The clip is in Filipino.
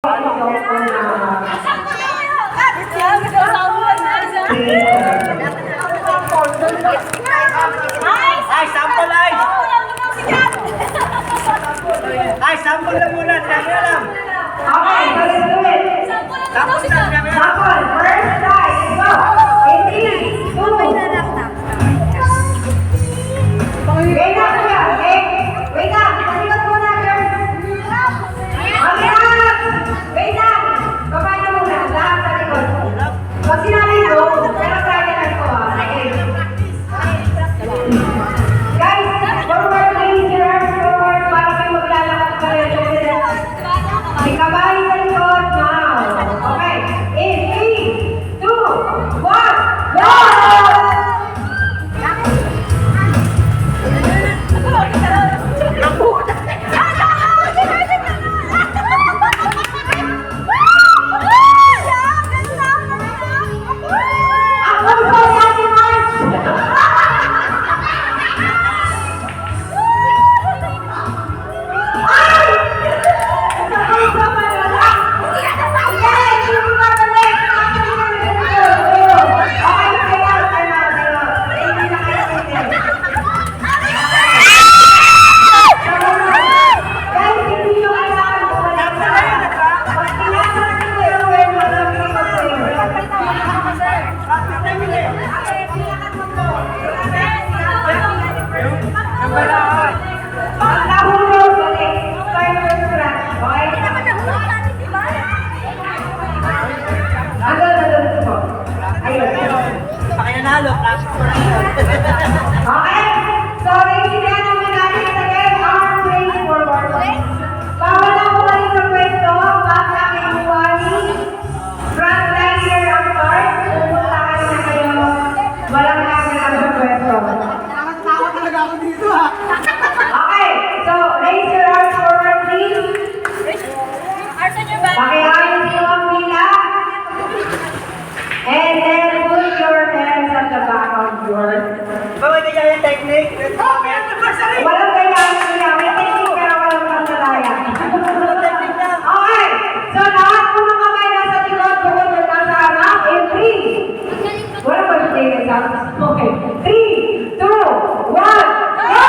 Ay, sample lang muna. Dami lang. Okay, so let's do it. Sample lang. Dami lang. Sample. First try. Go. 18. 2. Wait lang kuya. Okay? Wait lang. Pasikat muna, girls. Okay lang. Wait lang. Baba na muna. Lahat sa likod. Pag sinabi ko, pero try na lang ko. Okay. Guys, forward please. Your arms forward para kayo maglalakad pa rin. May kabay sa likod now. Okay. In 3, 2, 1, go! Pakinanalo. Okay? So, naiintindihan naman natin again, arms raised forward. Bawal na po kayo sa pwesto, back na kayo buwani. Front line here ang start. Pupunta kayo na kayo. Walang camera sa pwesto. Tawa talaga ako dito ha. Okay, so raise your arms forward please. Pakiayos niyo ang pila. And then put your hands at the back of your... Bawal na yung technique. Walang kailangan niya. May technique pero walang pantalaya. Okay, so lahat po ng kamay nasa likod, bukod na nasa harap. In 3. Wala ba yung take it out? Okay. 3, 2, 1, go!